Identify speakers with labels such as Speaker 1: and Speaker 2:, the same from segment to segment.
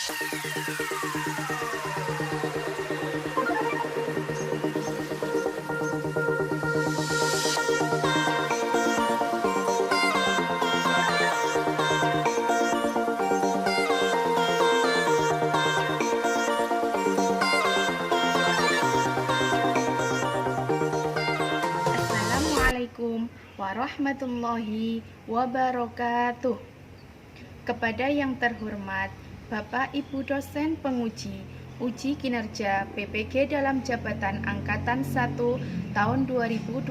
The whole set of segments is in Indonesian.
Speaker 1: Assalamualaikum warahmatullahi wabarakatuh. Kepada yang terhormat Bapak Ibu dosen penguji uji kinerja PPG dalam jabatan Angkatan 1 tahun 2022.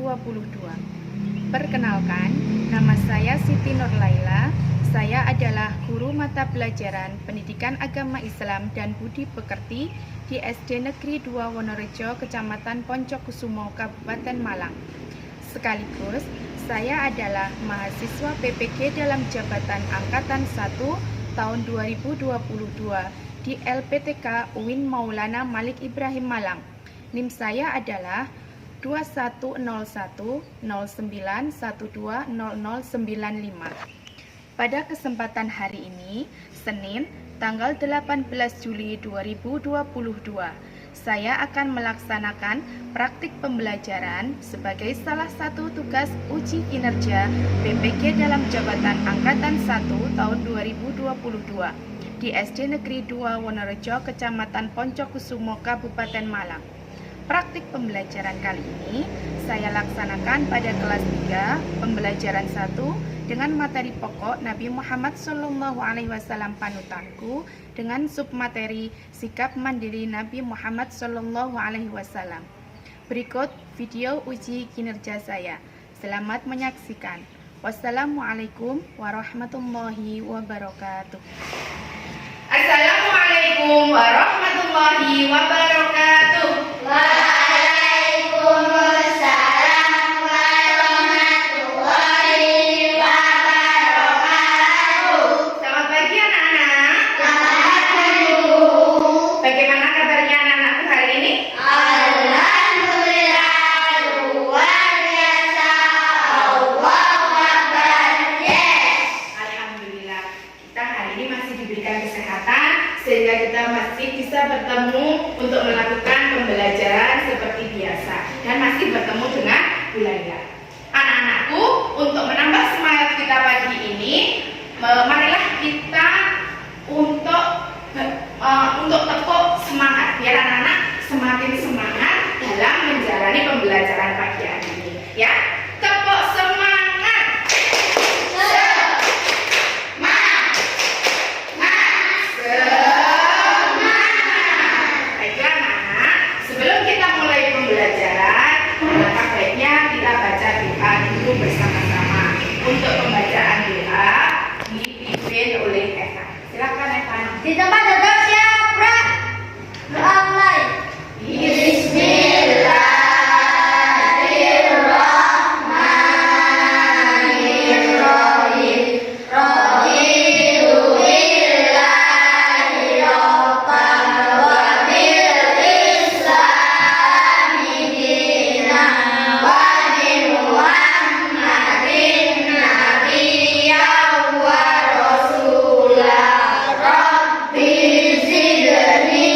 Speaker 1: Perkenalkan, nama saya Siti Nurlaila. Saya adalah guru mata pelajaran Pendidikan Agama Islam dan Budi Pekerti di SD Negeri 2 Wonorejo, Kecamatan Poncokusumo, Kabupaten Malang. Sekaligus, saya adalah mahasiswa PPG dalam jabatan Angkatan 1 tahun 2022 di LPTK UIN Maulana Malik Ibrahim Malang. NIM saya adalah 210109120095. Pada kesempatan hari ini, Senin, tanggal 18 Juli 2022, saya akan melaksanakan praktik pembelajaran sebagai salah satu tugas uji kinerja PPG dalam jabatan Angkatan 1 tahun 2022 di SD Negeri 2 Wonorejo, Kecamatan Poncokusumo, Kabupaten Malang. Praktik pembelajaran kali ini saya laksanakan pada kelas 3 pembelajaran 1 dengan materi pokok Nabi Muhammad SAW panutanku dengan submateri sikap mandiri Nabi Muhammad SAW. Berikut video uji kinerja saya. Selamat menyaksikan. Wassalamualaikum warahmatullahi wabarakatuh. Assalamualaikum warahmatullahi wabarakatuh.
Speaker 2: Waalaikumsalam warahmatullahi wabarakatuh.
Speaker 1: Selamat pagi anak-anak.
Speaker 2: Selamat pagi, Bu.
Speaker 1: Bagaimana kabarnya anak-anakku hari ini?
Speaker 2: Alhamdulillah, luar biasa. Allahu Akbar. Yes.
Speaker 1: Alhamdulillah, kita hari ini masih diberikan kesehatan sehingga kita masih bisa bertemu untuk melakukan pembelajaran seperti biasa dan masih bertemu dengan Bu Laila. Anak-anakku, untuk menambah semangat kita pagi ini, marilah kita untuk tepuk semangat biar anak-anak semakin semangat dalam menjalani pembelajaran pagi hari ini. Ya, tepuk semangat. Baiklah anak-anak, sebelum kita mulai pembelajaran, maka baiknya kita baca doa dulu bersama-sama. Untuk pembacaan doa dipimpin oleh Evan. Silakan Evan.
Speaker 2: Di tempat duduk siapa? Doa mulai. Bismillahirrahmanirrahim. Raditu billahi rabban wa bil islami dinan wa bi Muhammadin nabiyyan wa rasulah. Rabbi zidni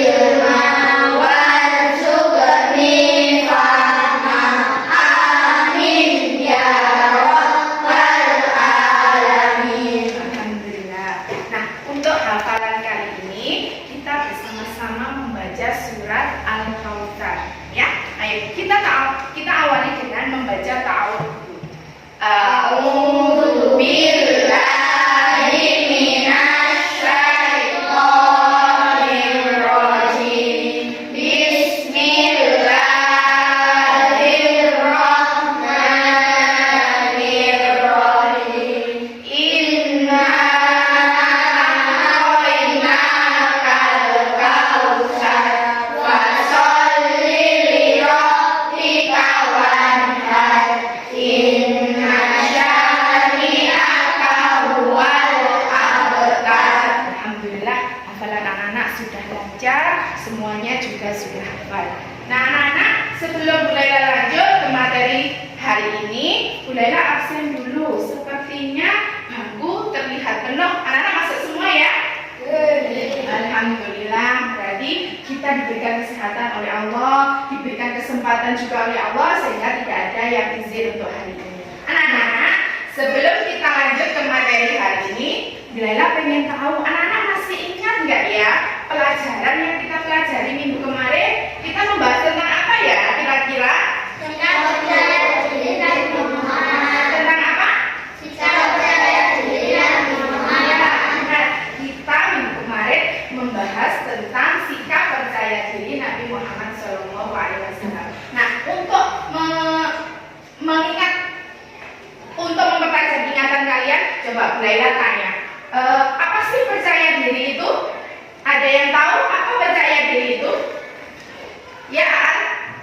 Speaker 2: ilman warzuqni fahman. Amin ya rabbal alamin.
Speaker 1: Alhamdulillah. Nah, untuk hafalan kali ini kita bersama-sama membaca surat Al-Kautsar. Ya, ayo kita awali dengan membaca ta'awudz dulu. A'udzu billahi minasy syaithanir rajim. Bismillahirrahmanirrahim. Inna a'tainakal kautsar fasholli li rabbika wanhar. Inna syani'aka huwal abtar. Alhamdulillah, hafalan anak-anak sudah lancar, semuanya juga sudah hafal. Nah anak-anak, sebelum Bu Laila lanjut ke materi hari ini, Bu Laila absen dulu. Sepertinya bangku terlihat penuh. Anak-anak masuk semua ya? kita diberikan kesehatan oleh Allah, diberikan kesempatan juga oleh Allah, sehingga tidak ada yang izin untuk hari ini. Anak-anak, sebelum kita lanjut ke materi hari ini, Laila pengen tahu, anak-anak masih ingat nggak ya pelajaran yang kita pelajari minggu kemarin? Kita membahas tentang apa ya kira-kira?
Speaker 2: Tentang percaya diri Nabi Muhammad.
Speaker 1: Tentang apa?
Speaker 2: Cara percaya diri Nabi Muhammad.
Speaker 1: Nah, kita minggu kemarin membahas tentang sikap percaya diri Nabi Muhammad SAW. Nah, untuk mengingat, untuk mempertajam ingatan kalian, coba Bu Laila tanya, apa sih percaya diri itu? Ada yang tahu apa percaya diri itu? Ya,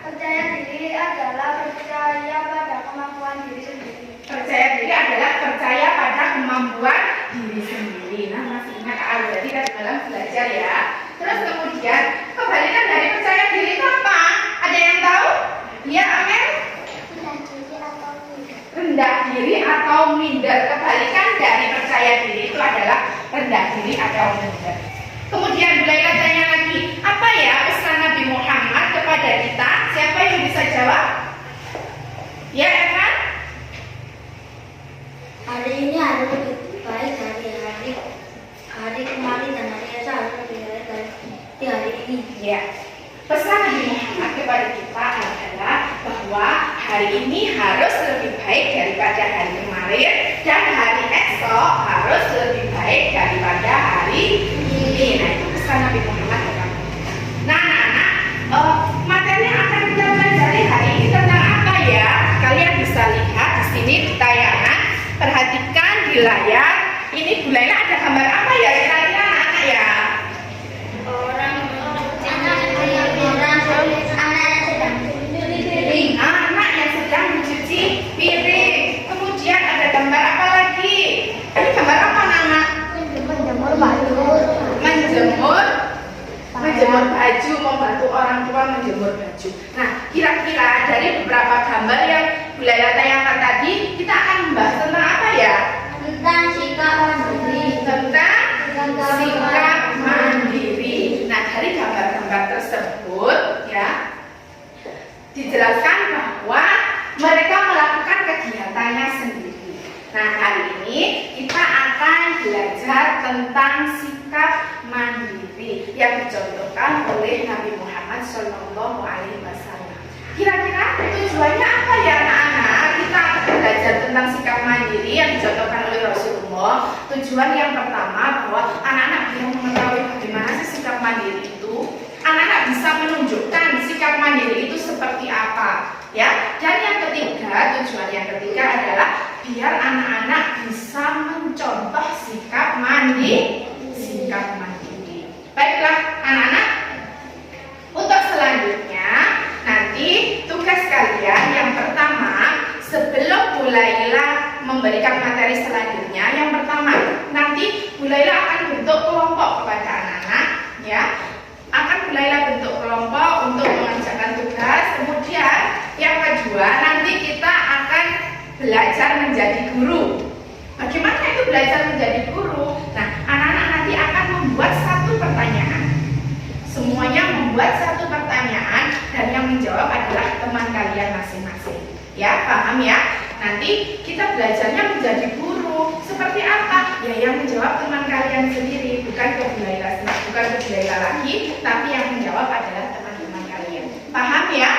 Speaker 2: Percaya diri adalah percaya pada kemampuan diri sendiri.
Speaker 1: percaya diri adalah percaya pada kemampuan diri sendiri. Nah, masih ingat berarti kan dalam belajar ya. Terus kemudian kebalikan dari percaya diri itu apa? Ada yang tahu? Ya, Amel? Rendah diri atau minder. Kebalikan dari percaya diri itu adalah rendah diri atau minder. Kemudian Bu Laila tanya lagi, apa ya pesan Nabi Muhammad kepada kita? Siapa yang bisa jawab? Ya, Evan?
Speaker 2: Hari ini harus lebih baik dari hari kemarin dan hari esok harus lebih baik dari hari ini.
Speaker 1: Ya. Pesan Nabi Muhammad kepada kita adalah bahwa hari ini harus lebih baik daripada hari kemarin dan hari esok harus lebih baik daripada hari ini. Nah, itu pesan Nabi Muhammad kepada kita. Nah, anak-anak, materi yang akan kita pelajari hari ini tentang apa ya? Kalian bisa lihat di sini di tayangan. Perhatikan di layar. Ini Bu Laila ada gambar apa ya kira-kira anak-anak ya? Anak yang sedang mencuci piring. Kemudian ada gambar apa lagi? Ini gambar apa anak?
Speaker 2: Menjemur baju.
Speaker 1: Menjemur baju, membantu orang tua menjemur baju. Nah, kira-kira dari beberapa gambar yang Bu Laila tayangkan tadi, kita akan membahas tentang apa ya?
Speaker 2: Tentang sikap mandiri.
Speaker 1: Tentang sikap mandiri. Nah, dari gambar-gambar tersebut ya dijelaskan bahwa mereka melakukan kegiatannya sendiri. Nah, hari ini kita akan belajar tentang sikap mandiri yang dicontohkan oleh Nabi Muhammad SAW. Kira-kira tujuannya apa ya anak-anak? Kita akan belajar tentang sikap mandiri yang dicontohkan oleh Rasulullah. Tujuan yang pertama bahwa anak-anak biar mengetahui bagaimana sih sikap mandiri itu. Anak-anak bisa menunjukkan sikap mandiri itu seperti apa, ya. Dan yang ketiga, tujuan yang ketiga adalah biar anak-anak bisa mencontoh sikap mandiri. Baiklah, anak-anak. Untuk selanjutnya, nanti tugas kalian yang pertama, sebelum Bu Laila memberikan materi selanjutnya, yang pertama, nanti Bu Laila akan bentuk kelompok kepada anak-anak, ya. Akan Bu Laila bentuk kelompok untuk mengerjakan tugas. Kemudian yang kedua, nanti kita akan belajar menjadi guru. Bagaimana itu belajar menjadi guru? Nah, anak-anak nanti akan membuat satu pertanyaan. Semuanya membuat satu pertanyaan dan yang menjawab adalah teman kalian masing-masing. Ya, paham ya? Nanti kita belajarnya menjadi guru. Seperti apa? Ya, yang menjawab teman kalian sendiri, bukan ke Bu Laila lagi, tapi yang menjawab adalah teman-teman kalian. Paham ya?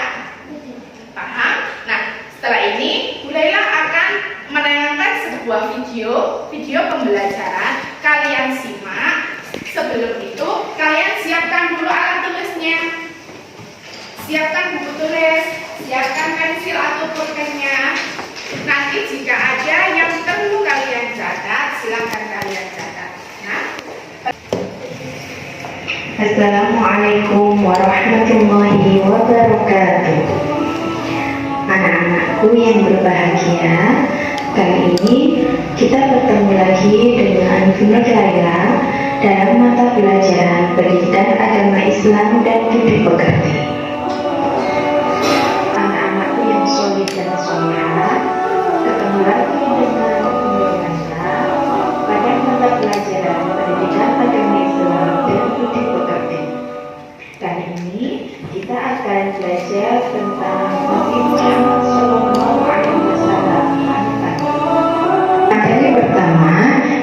Speaker 1: Paham? Nah, setelah ini Bu Laila akan menayangkan sebuah video pembelajaran. Kalian simak. Sebelum itu, kalian siapkan dulu alat tulisnya. Siapkan buku tulis, siapkan pensil atau pulpennya. Nanti jika ada yang perlu kalian catat, silakan kalian catat. Nah.
Speaker 3: Assalamualaikum warahmatullahi wabarakatuh. Anak-anakku yang berbahagia, kali ini kita bertemu lagi dengan Bu Laila dalam mata pelajaran Pendidikan Agama Islam dan Budi Pekerti. Anak-anakku yang solid dan solehah, ketemu lagi dengan Bu Laila pada mata pelajaran Pendidikan Agama Islam dan Budi Pekerti. Kali akan belajar tentang Nabi Muhammad SAW. Materi pertama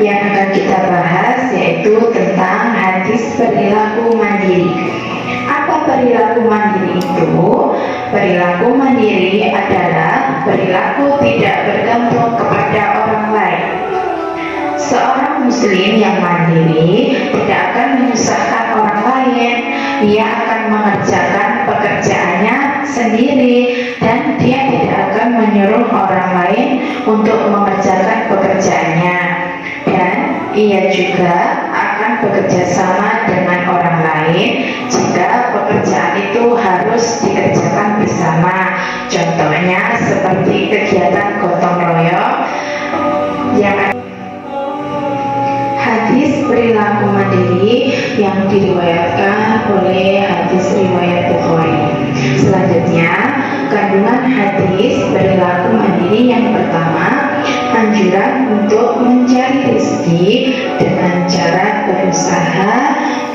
Speaker 3: yang akan kita bahas yaitu tentang hadis perilaku mandiri. Apa perilaku mandiri itu? Perilaku mandiri adalah perilaku tidak bergantung kepada orang lain. Seorang muslim yang mandiri tidak akan menyusahkan orang lain. Ia akan mengerjakan pekerjaannya sendiri dan dia tidak akan menyuruh orang lain untuk mengerjakan pekerjaannya. Dan ia juga akan bekerja sama dengan orang lain jika pekerjaan itu harus dikerjakan bersama. Contohnya seperti kegiatan gotong royong yang hadis perilaku mandiri yang diriwayatkan oleh hadis riwayat Bukhari. Selanjutnya, kandungan hadis perilaku mandiri yang pertama, anjuran untuk mencari rezeki dengan cara berusaha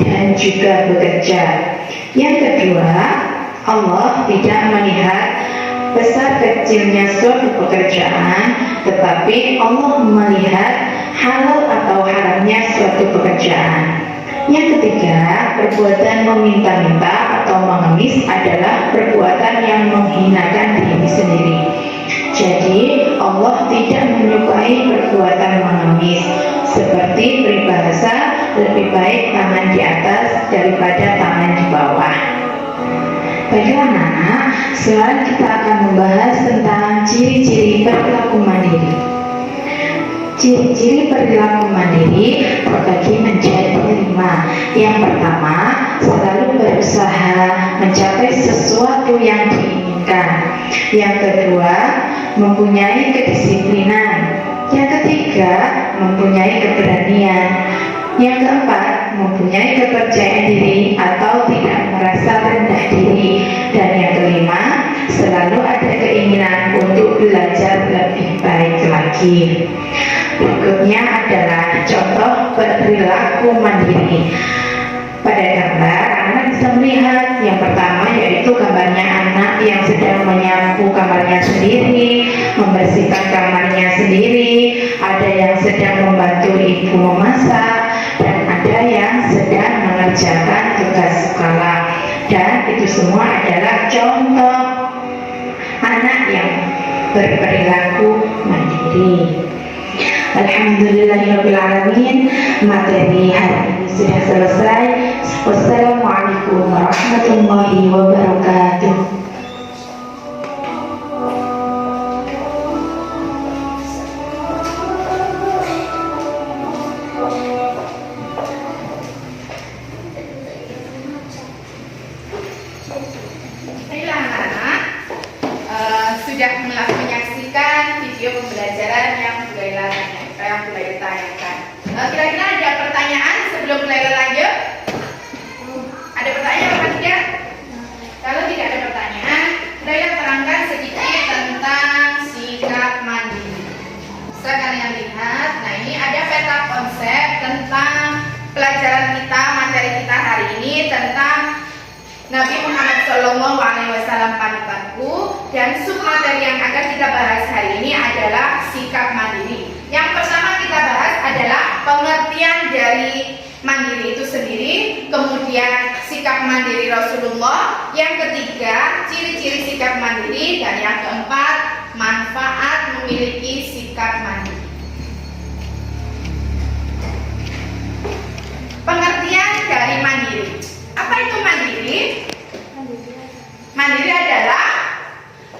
Speaker 3: dan juga bekerja. Yang kedua, Allah tidak melihat besar kecilnya suatu pekerjaan, tetapi Allah melihat halal atau haramnya suatu pekerjaan. Yang ketiga, perbuatan meminta-minta atau mengemis adalah perbuatan yang menghinakan diri sendiri. Jadi Allah tidak menyukai perbuatan mengemis. Seperti peribahasa, lebih baik tangan di atas daripada tangan di bawah. Baiklah anak-anak, sekarang kita akan membahas tentang ciri-ciri perilaku mandiri. Ciri-ciri perilaku mandiri terbagi menjadi 5. Yang pertama, selalu berusaha mencapai sesuatu yang diinginkan. Yang kedua, mempunyai kedisiplinan. Yang ketiga, mempunyai keberanian. Yang keempat, mempunyai kepercayaan diri atau tidak merasa rendah diri. Dan yang kelima, selalu ada keinginan untuk belajar lebih baik lagi. Berikutnya adalah contoh perilaku mandiri. Pada gambar, anak bisa melihat yang pertama yaitu gambarnya anak yang sedang menyapu kamarnya sendiri, membersihkan kamarnya sendiri, ada yang sedang membantu ibu memasak, dan ada yang sedang mengerjakan tugas sekolah. Dan itu semua adalah contoh anak yang berperilaku mandiri. Alhamdulillahirrabbilalamin. Materi hari ini sudah selesai. Wassalamualaikum warahmatullahi wabarakatuh.
Speaker 1: Baiklah anak-anak, sudah menyaksikan video pembelajaran yang mulai ditanyakan. Kira-kira ada pertanyaan sebelum mulai lanjut? Ada pertanyaan apa tidak? Kalau tidak ada pertanyaan, saya terangkan sedikit tentang sikap mandiri. Bisa kalian lihat, nah ini ada peta konsep tentang pelajaran kita, materi kita hari ini tentang Nabi Muhammad SAW panutanku, dan submateri yang akan kita bahas hari ini adalah sikap mandiri. Yang pertama kita bahas adalah pengertian dari mandiri itu sendiri, kemudian sikap mandiri Rasulullah, yang ketiga ciri-ciri sikap mandiri, dan yang keempat manfaat memiliki sikap mandiri. Pengertian dari mandiri. Apa itu mandiri? Mandiri adalah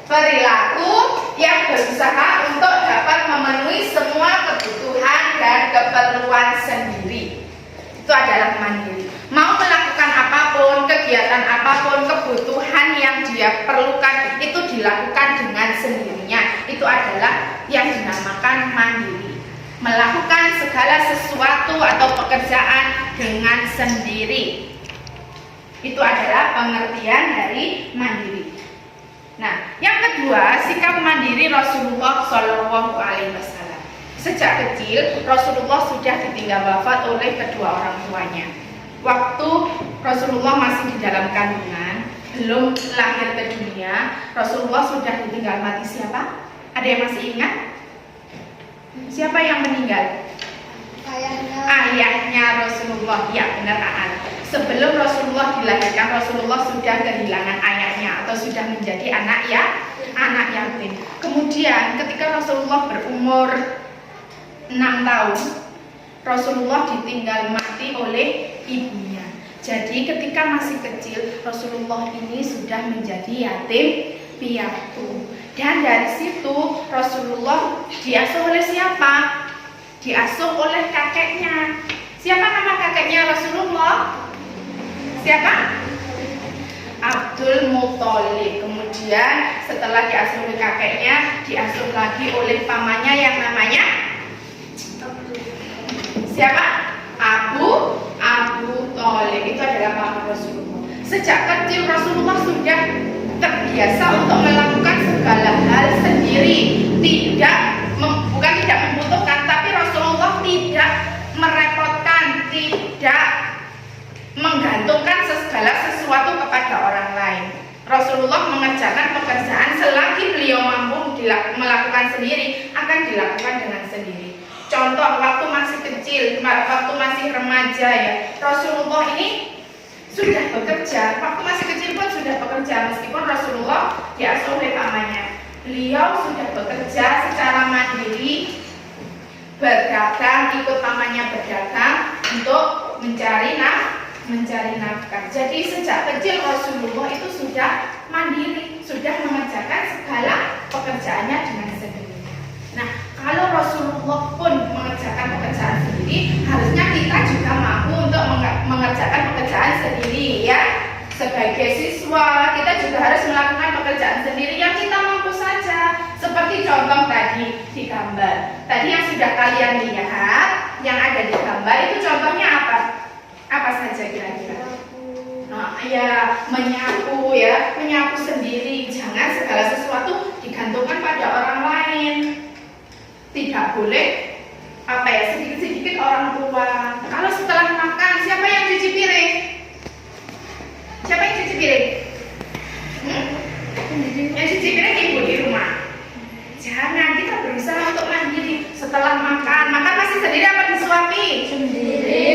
Speaker 1: perilaku yang berusaha untuk dapat memenuhi semua kebutuhan dan keperluan sendiri. Itu adalah mandiri. Mau melakukan apapun, kegiatan apapun, kebutuhan yang dia perlukan itu dilakukan dengan sendirinya. Itu adalah yang dinamakan mandiri. Melakukan segala sesuatu atau pekerjaan dengan sendiri. Itu adalah pengertian dari mandiri. Nah, yang kedua, sikap mandiri Rasulullah SAW. Sejak kecil, Rasulullah sudah ditinggal wafat oleh kedua orang tuanya. Waktu Rasulullah masih di dalam kandungan, belum lahir ke dunia, Rasulullah sudah ditinggal mati siapa? Ada yang masih ingat? Siapa yang meninggal? Ayahnya Rasulullah. Ya, benar Aan. Sebelum Rasulullah dilahirkan, Rasulullah sudah kehilangan ayahnya atau sudah menjadi anak yatim. Kemudian ketika Rasulullah berumur 6 tahun, Rasulullah ditinggal mati oleh ibunya. Jadi ketika masih kecil, Rasulullah ini sudah menjadi yatim piatu. Dan dari situ Rasulullah diasuh oleh siapa? Diasuh oleh kakeknya. Siapa nama kakeknya Rasulullah? Siapa? Abdul Muthalib. Kemudian setelah diasuh oleh kakeknya, diasuh lagi oleh pamannya yang namanya siapa? Abu Thalib. Itu adalah paman Rasulullah. Sejak kecil Rasulullah sudah terbiasa untuk melakukan segala hal sendiri, bukan tidak membutuhkan, tapi Rasulullah tidak merepotkan, tidak menggantungkan segala sesuatu kepada orang lain. Rasulullah mengerjakan pekerjaan selagi beliau mampu melakukan sendiri, akan dilakukan dengan sendiri. Contoh, waktu masih kecil, waktu masih remaja ya, Rasulullah ini sudah bekerja. Waktu masih kecil pun sudah bekerja, meskipun Rasulullah diasuh oleh pamannya. Beliau sudah bekerja secara mandiri, berdagang, ikut pamannya berdagang untuk mencari nafkah. Jadi sejak kecil Rasulullah itu sudah mandiri, sudah mengerjakan segala pekerjaannya dengan sendiri. Nah, kalau Rasulullah pun mengerjakan pekerjaan sendiri, harusnya kita juga mampu untuk mengerjakan pekerjaan sendiri ya. Sebagai siswa, kita juga harus melakukan pekerjaan sendiri yang kita mampu saja. Seperti contoh tadi di gambar. Tadi yang sudah kalian lihat, yang ada di gambar itu contohnya apa? Apa saja kira-kira? Nah, ya menyapu sendiri. Jangan segala sesuatu digantungkan pada orang lain. Tidak boleh sedikit-sedikit orang tua. Kalau setelah makan, siapa yang cuci piring? Siapa yang cuci piring? Yang cuci piring ibu di rumah. Jangan, kita berusaha untuk mandiri. Setelah makan masih sendiri apa disuapi? Sendiri.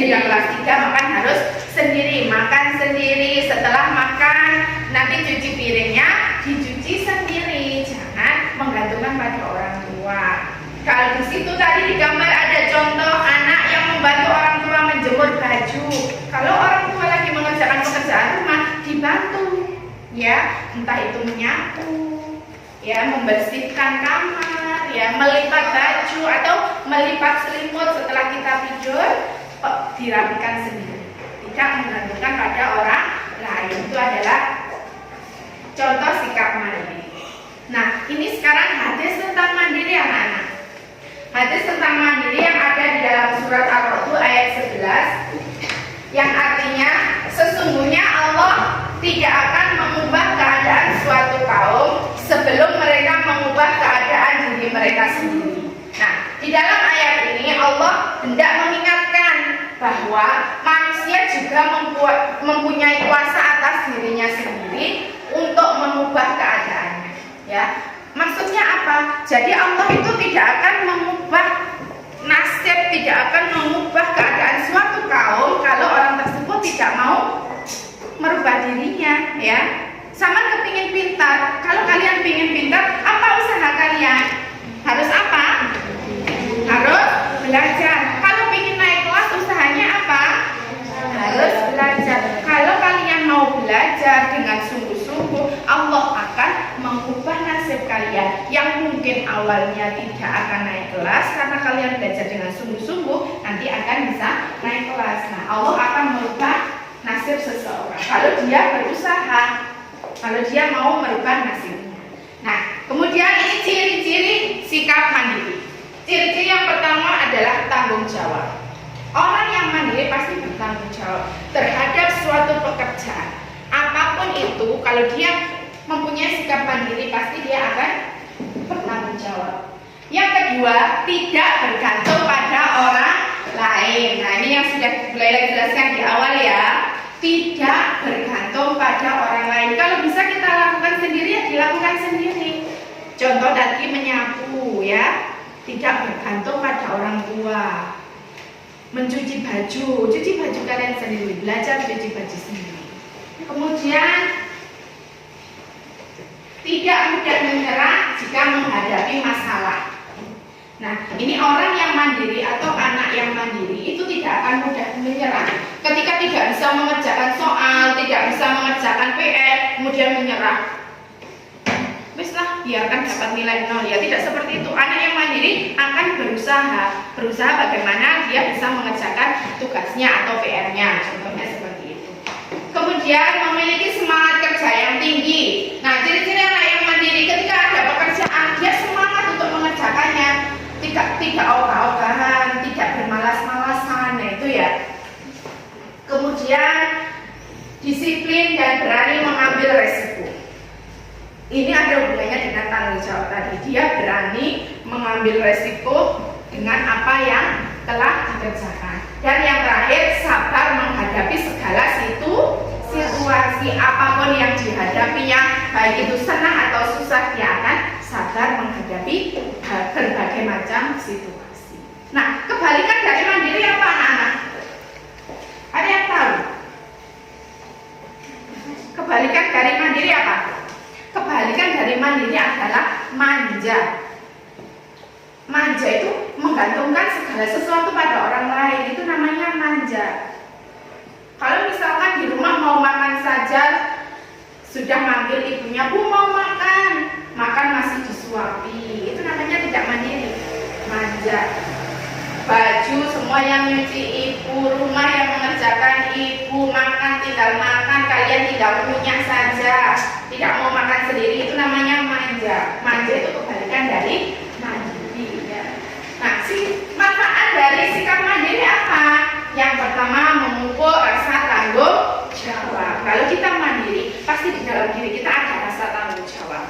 Speaker 1: Sudah kelas 3 makan harus sendiri, makan sendiri. Setelah makan nanti cuci piringnya dicuci sendiri. Jangan menggantungkan pada orang tua. Kalau di situ tadi di gambar ada contoh anak yang membantu orang tua menjemur baju. Kalau orang tua lagi mengerjakan pekerjaan rumah, dibantu, ya, entah itu menyapu, ya, membersihkan kamar, ya, melipat baju atau melipat selimut setelah kita tidur, dirapikan sendiri, tidak menggantungkan pada orang lain. Itu adalah contoh sikap mandiri. Nah, ini sekarang hadis tentang mandiri anak-anak. Hadis tentang mandiri yang ada di dalam surat Ar-Ra'd ayat 11, yang artinya sesungguhnya Allah tidak akan mengubah keadaan suatu kaum sebelum mereka mengubah keadaan diri mereka sendiri. Nah, di dalam ayat ini Allah hendak mengingatkan bahwa manusia juga mempunyai kuasa atas dirinya sendiri untuk mengubah keadaannya, ya. Maksudnya apa? Jadi Allah itu tidak akan mengubah nasib, tidak akan mengubah keadaan suatu kaum kalau orang tersebut tidak mau merubah dirinya, ya. Sama kepingin pintar. Kalau kalian pingin pintar, apa usaha kalian? Harus apa? Harus belajar. Kalau pingin naik kelas, usahanya apa? Harus belajar. Kalau kalian mau belajar dengan sungguh-sungguh, Allah akan mengubah nasib kalian yang mungkin awalnya tidak akan naik kelas. Karena kalian belajar dengan sungguh-sungguh, nanti akan bisa naik kelas. Nah, Allah akan merubah nasib seseorang kalau dia berusaha, kalau dia mau merubah nasibnya. Nah, kemudian ini ciri-ciri sikap mandiri. Ciri-ciri yang pertama adalah tanggung jawab. Orang yang mandiri pasti bertanggung jawab terhadap suatu pekerjaan. Apapun itu, kalau dia mempunyai sikap mandiri, pasti dia akan bertanggung jawab. Yang kedua, tidak bergantung pada orang lain. Nah, ini yang sudah beliau jelaskan di awal ya. tidak bergantung pada orang lain. Kalau bisa kita lakukan sendiri, ya dilakukan sendiri. Contoh tadi menyapu ya, tidak bergantung pada orang tua. Mencuci baju kalian sendiri, belajar cuci baju sendiri. Kemudian tidak mudah menyerah jika menghadapi masalah. Nah, ini orang yang mandiri atau anak yang mandiri itu tidak akan mudah menyerah. Ketika tidak bisa mengerjakan soal, tidak bisa mengerjakan PR, kemudian menyerah. Weslah, biarkan dapat nilai 0 ya. Tidak seperti itu. Anak yang mandiri akan berusaha bagaimana dia bisa mengerjakan tugasnya atau PR-nya. Contohnya seperti itu. Kemudian memiliki semangat kerja yang tinggi. Nah, ciri-ciri anak yang mandiri ketika ada pekerjaan dia semangat untuk mengerjakannya. Tidak ogah-ogahan, tidak bermalas-malasan, nah itu ya. Kemudian disiplin dan berani mengambil resiko. Ini ada hubungannya dengan tanggung jawab tadi. Dia berani mengambil resiko dengan apa yang telah dikerjakan. Dan yang terakhir, sabar menghadapi segala situasi apapun yang dihadapinya, baik itu senang atau susah, dia akan sabar menghadapi berbagai macam situasi. Nah, kebalikan dari mandiri apa anak-anak? Ada yang tahu? Kebalikan dari mandiri apa? Kebalikan dari mandiri adalah manja. Manja itu menggantungkan segala sesuatu pada orang lain, itu namanya manja. Kalau misalkan di rumah mau makan saja, sudah manggil ibunya, "Bu, mau makan." Makan masih disuapi, itu namanya tidak mandiri, manja. Baju semua yang nyuci ibu, rumah yang mengerjakan ibu, makan tinggal makan, kalian tinggal punya saja, tidak mau makan sendiri, itu namanya manja. Manja itu kebalikan dari mandiri ya. Nah, manfaat dari sikap mandiri apa? Yang pertama, memupuk rasa tanggung jawab. Kalau kita mandiri, pasti di dalam diri kita ada rasa tanggung jawab.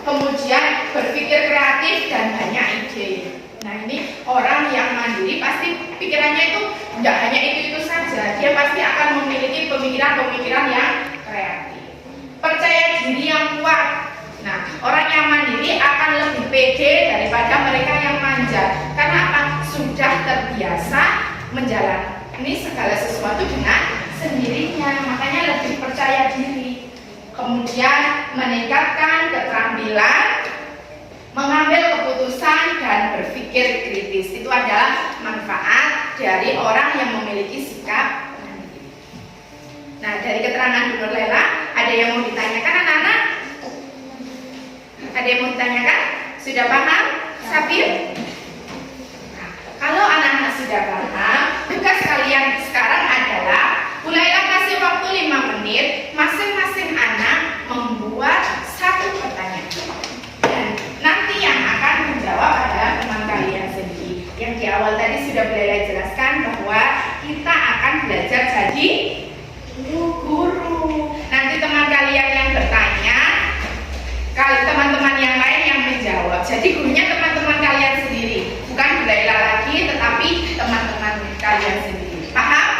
Speaker 1: Kemudian berpikir kreatif dan banyak ide. Nah, ini orang yang mandiri pasti pikirannya itu tidak hanya itu saja. Dia pasti akan memiliki pemikiran-pemikiran yang kreatif. Percaya diri yang kuat. Nah, orang yang mandiri akan lebih pede daripada mereka yang manja. Karena apa? Sudah terbiasa menjalani segala sesuatu dengan sendirinya, makanya lebih percaya diri. Kemudian meningkatkan keterampilan mengambil keputusan dan berpikir kritis. Itu adalah manfaat dari orang yang memiliki sikap mandiri. Nah, dari keterangan Bu Nur Lela, ada yang mau ditanyakan anak-anak? Ada yang mau ditanyakan? Sudah paham? Sabir? Nah, kalau anak-anak sudah paham, tugas kalian sekarang adalah mulailah kasih waktu 5 menit, masing-masing anak membuat satu pertanyaan. Dan nanti yang akan menjawab adalah teman kalian sendiri. Yang di awal tadi sudah beliau jelaskan bahwa kita akan belajar jadi guru. Nanti teman kalian yang bertanya, kalau teman-teman yang lain yang menjawab. Jadi gurunya teman-teman kalian sendiri, bukan Bu Laila lagi, tetapi teman-teman kalian sendiri. Paham?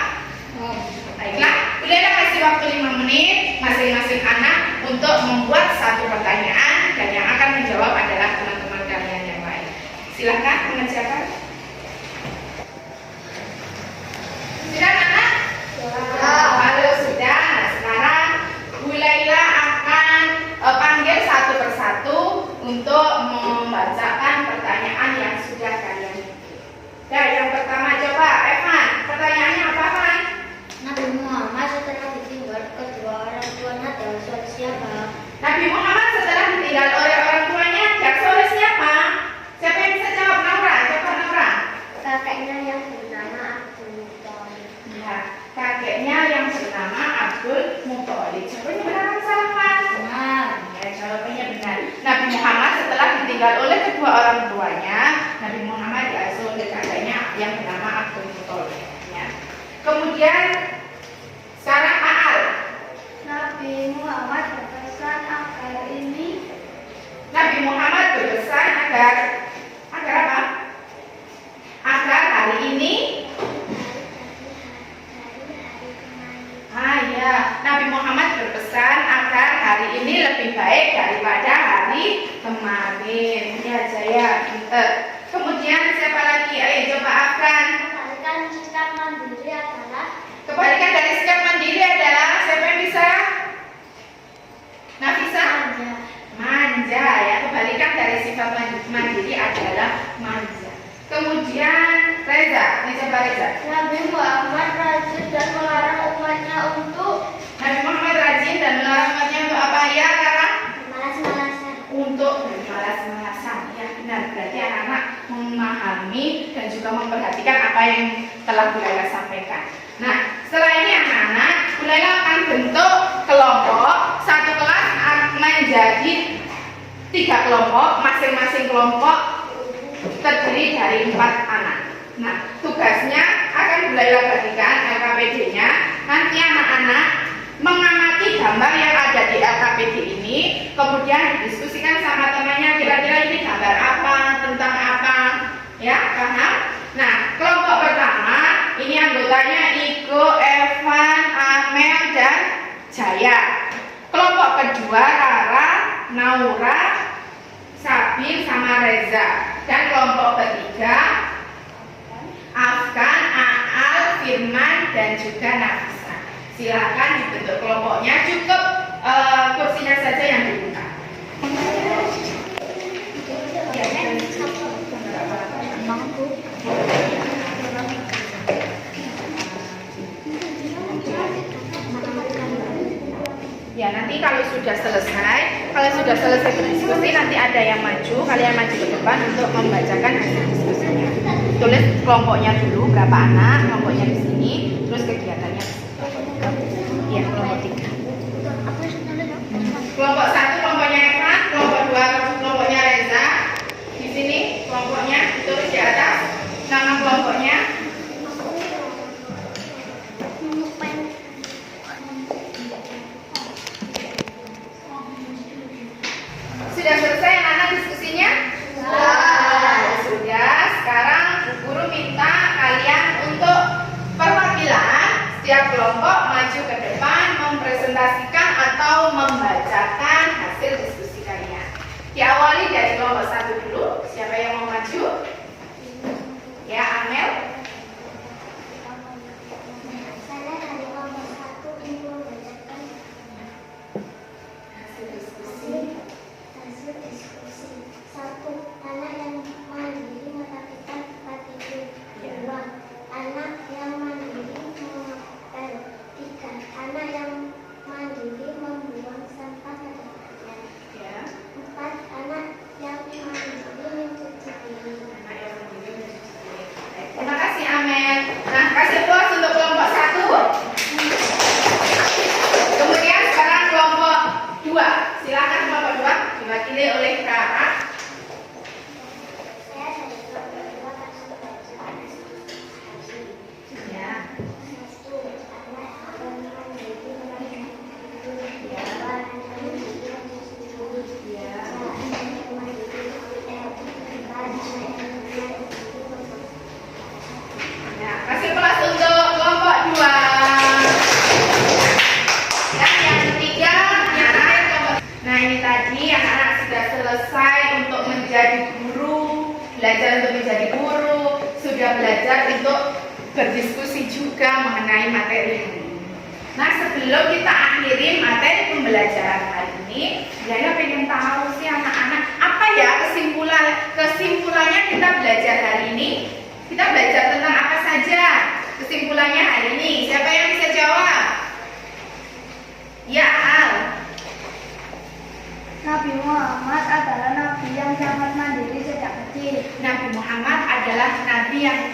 Speaker 1: Baiklah, Bu Laila kasih waktu 5 menit masing-masing anak untuk membuat satu pertanyaan, dan yang akan menjawab adalah teman-teman kalian yang lain. Silahkan mengerjakan. Sudah anak? Kalau sudah, nah sekarang Bu Laila akan panggil satu persatu untuk membacakan pertanyaan yang sudah kalian bikin. Ya, yang pertama coba Evan, pertanyaannya apa Evan?
Speaker 2: Nabi Muhammad setelah ditinggal kedua orang tuanya adalah suami siapa?
Speaker 1: Nabi Muhammad setelah ditinggal oleh orang tuanya adalah oleh siapa? Siapa yang bisa jawab? Naura, coba Naura.
Speaker 2: Kakeknya yang bernama Abdul Muthalib.
Speaker 1: Ya, kakeknya yang bernama Abdul Muthalib. Jawabannya benar atau salah Mas?
Speaker 2: Benar.
Speaker 1: Ya, jawabannya benar. Nabi Muhammad setelah ditinggal oleh kedua orang tuanya, Nabi Muhammad diasuh oleh kakeknya yang bernama Abdul Muthalib. Ya. Kemudian sekarang Aal.
Speaker 2: Nabi Muhammad berpesan agar ini
Speaker 1: Nabi Muhammad berpesan agar apa? Agar hari ini Ya, Nabi Muhammad berpesan agar hari ini lebih baik daripada hari kemarin. Ya, saya. Kemudian siapa lagi? Ayo coba Afgan.
Speaker 2: Kebalikan sikap mandiri adalah
Speaker 1: Kebalikan dari sikap mandiri adalah siapa yang bisa? Nafisa? Manja. Ya, kebalikan dari sifat mandiri adalah manja. Kemudian Reza, ini coba Reza.
Speaker 2: Nabi Muhammad rajin dan melarang umatnya untuk
Speaker 1: Nabi Muhammad rajin dan melarang umatnya untuk apa ya, Kakak?
Speaker 2: malas-malasan.
Speaker 1: Untuk bermalas-malasan. Ya, benar. Berarti anak-anak memahami dan juga memperhatikan apa yang telah Bu Laila sampaikan. Nah, setelah ini anak-anak, Bu Laila akan bentuk kelompok. Satu kelas menjadi 3 kelompok, masing-masing kelompok terdiri dari 4 anak. Nah, tugasnya akan Bu Laila bagikan LKPD-nya. Nanti anak-anak mengamati gambar yang ada di LKPD ini, kemudian didiskusikan sama temannya, kira-kira ini gambar apa, tentang apa, ya, paham? Nah, kelompok pertama, ini anggotanya Iko, Evan, Amel, dan Jaya. Kelompok kedua, Rara, Naura, Sabin, sama Reza. Dan kelompok ketiga, Afgan, Aal, Firman, dan juga Nafisa. Silakan dibentuk kelompoknya, cukup kursinya saja yang dibuka. Ya, nanti kalau sudah selesai berdiskusi, nanti ada yang maju, kalian maju ke depan untuk membacakan hasil diskusinya. Tulis kelompoknya dulu, berapa anak, kelompoknya di sini, terus kegiatannya. Ya, kelompok 3. Kelompok 1 kelompoknya Evan, kelompok 2 kelompoknya Reza. Di sini kelompoknya ditulis di atas nama kelompoknya. Sudah selesai anak-anak diskusinya? Sudah. Sekarang Bu Guru minta kalian untuk perwakilan setiap kelompok maju ke depan mempresentasikan atau membacakan hasil diskusi kalian. Diawali dari kelompok 1 dulu. Siapa yang mau maju? Ya, Amel.
Speaker 2: Saya dari kelompok 1 ingin membacakan
Speaker 1: Hasil diskusi.
Speaker 2: hasil diskusi. 1. Anak yang mandiri melakukan tempat tidur. 2. Anak yang mandiri mengepel. 3. Anak yang mandiri membuang sampah ke tempatnya.
Speaker 1: Ya.
Speaker 2: 4. Anak yang mandiri mencuci piring.
Speaker 1: Anak yang mandiri mencuci piring. Baik, terima kasih Amel. Nah, kasih aplaus untuk kelompok 1. Kemudian sekarang kelompok 2. Silakan kelompok 2 diwakili oleh Kak.
Speaker 2: Saya dari kelompok 2 akan membacakan hasil diskusi.
Speaker 1: Ya.
Speaker 2: 1. Anak yang mandiri melakukan tidur. 2. Anak yang mandiri mencuci piring.
Speaker 1: Ya.
Speaker 2: 3. Anak yang mandiri mengepel. 4. Anak yang mandiri
Speaker 1: Ya, kasih aplaus untuk kelompok 2. Dan yang ketiga, yang terakhir kelompok. Nah, ini tadi anak-anak sudah selesai untuk menjadi guru, belajar untuk menjadi guru, sudah belajar untuk berdiskusi juga mengenai materi hari ini. Nah, sebelum kita akhiri materi pembelajaran hari ini, saya pengen tahu sih anak-anak apa ya kesimpulannya kita belajar hari ini. Kita belajar tentang apa saja kesimpulannya hari ini. Siapa yang bisa jawab? Ya, Al.
Speaker 2: Nabi Muhammad adalah nabi yang sangat mandiri sejak kecil.
Speaker 1: Nabi Muhammad adalah nabi yang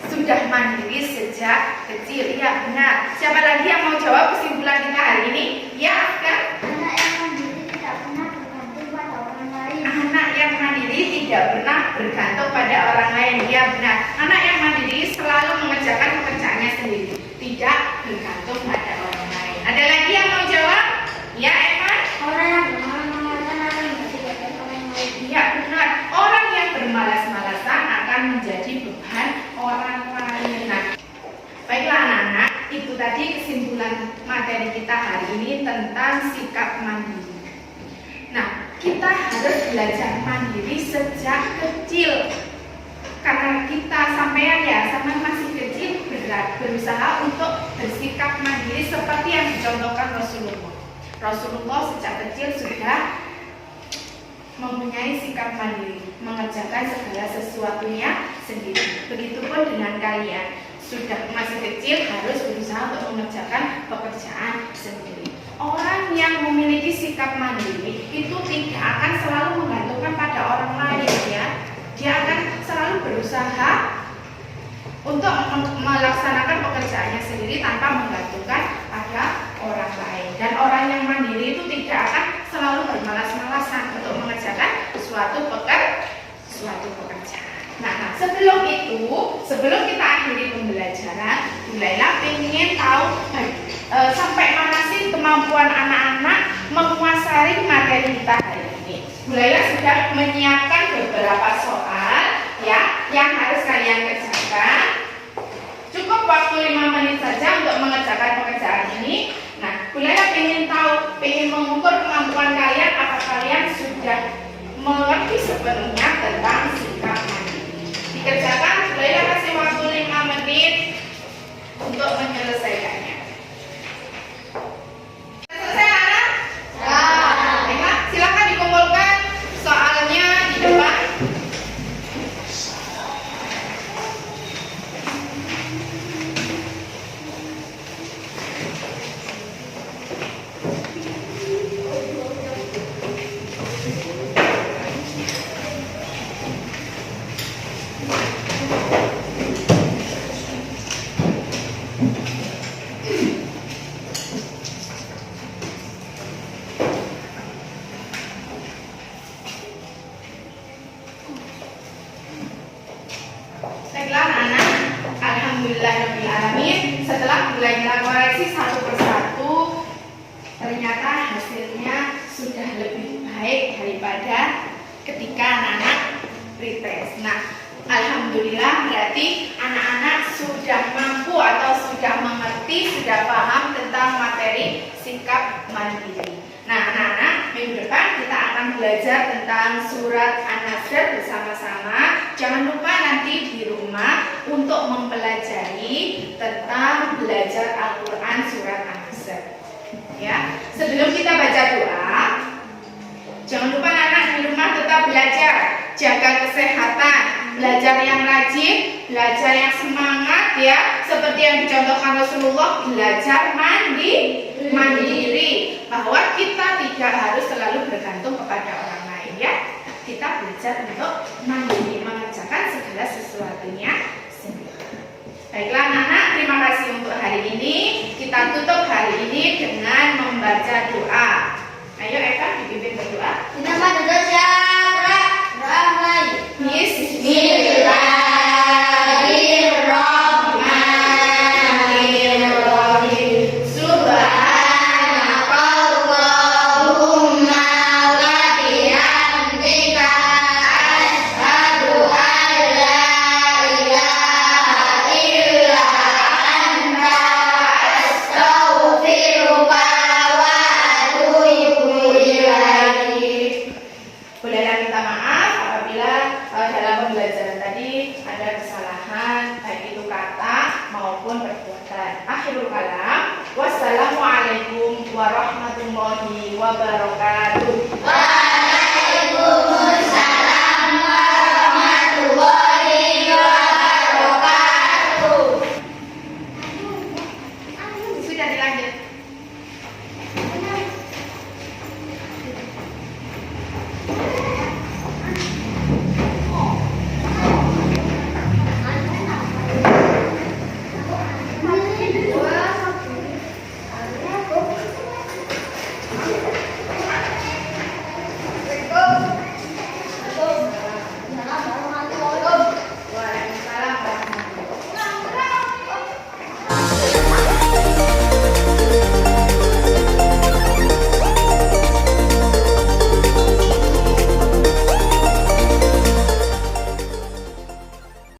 Speaker 1: sudah mandiri sejak kecil. Ya, benar. Siapa lagi yang mau jawab kesimpulan kita hari ini? Ya, kan?
Speaker 2: Anak yang mandiri tidak pernah bergantung pada orang lain.
Speaker 1: Anak yang mandiri tidak pernah bergantung pada orang lain. Ya, benar. Anak yang mandiri selalu mengerjakan pekerjaannya sendiri, tidak bergantung pada orang lain. Ada lagi yang mau jawab? Ya, Evan?
Speaker 2: Orang yang bermalas-malasan akan menjadi beban orang lain.
Speaker 1: Ya, benar. Orang yang bermalas-malasan akan menjadi beban orang lain. Nah, baiklah anak-anak, itu tadi kesimpulan kesimpulan materi kita hari ini tentang sikap mandiri. Nah, kita harus belajar mandiri sejak kecil. Karena kita sampai masih kecil berusaha untuk bersikap mandiri seperti yang dicontohkan Rasulullah. Rasulullah sejak kecil sudah mempunyai sikap mandiri, mengerjakan segala sesuatunya sendiri. Begitupun dengan kalian, sudah masih kecil harus berusaha untuk mengerjakan pekerjaan sendiri. Orang yang memiliki sikap mandiri itu tidak akan selalu menggantungkan pada orang lain, ya. Dia akan selalu berusaha untuk melaksanakan pekerjaannya sendiri tanpa menggantungkan pada orang lain. Dan orang yang mandiri itu tidak akan selalu bermalas-malasan untuk mengerjakan suatu pekerjaan. Nah, sebelum kita akhiri pembelajaran, Bu Laila ingin tahu sampai mana sih kemampuan anak-anak menguasai materi kita hari ini. Bu Laila sudah menyiapkan beberapa soal ya yang harus kalian kerjakan. Cukup waktu 5 menit saja untuk mengerjakan pekerjaan ini. Nah, Bu Laila ingin mengukur kemampuan kalian, apakah kalian sudah mengerti sepenuhnya tentang sikap mandiri. Dikerjakan, Bu Laila kasih waktu 5 menit untuk menyelesaikannya. Selesai, anak? Ya. Baiklah, silakan dikumpulkan soalnya di depan. Baiklah anak, alhamdulillahirrahmanirrahim. Setelah belajar koreksi satu persatu, ternyata hasilnya sudah lebih baik daripada ketika anak-anak pretest. Nah, alhamdulillah berarti anak-anak sudah mampu atau sudah mengerti, sudah paham tentang materi sikap mandiri. Nah, anak-anak, minggu depan kita akan belajar tentang surat An-Nasr bersama-sama. Jangan lupa nanti di rumah untuk mempelajari tentang belajar Al-Quran surat An-Nasr. Ya, sebelum kita baca doa, jangan lupa anak di rumah tetap belajar, jaga kesehatan, belajar yang rajin, belajar yang semangat, ya, seperti yang dicontohkan Rasulullah, belajar mandiri, bahwa kita tidak harus selalu bergantung kepada orang lain, ya. Kita belajar untuk mandiri, mengerjakan segala sesuatunya sendiri. Baiklah anak-anak, terima kasih untuk hari ini. Kita tutup hari ini dengan membaca doa. Ayo Eka dipimpin berdoa.
Speaker 2: Nama Indonesia,
Speaker 1: Bismillahirrahmanirrahim.
Speaker 2: Subhanakallahumma wa bihamdika asyhadu an la ilaha illa anta astaghfiruka wa atubu ilaik.
Speaker 1: Bolehlah minta maaf apabila dalam pembelajaran tadi ada kesalahan, baik itu kata maupun perbuatan. Akhirul kalam, wassalamualaikum warahmatullahi wabarakatuh.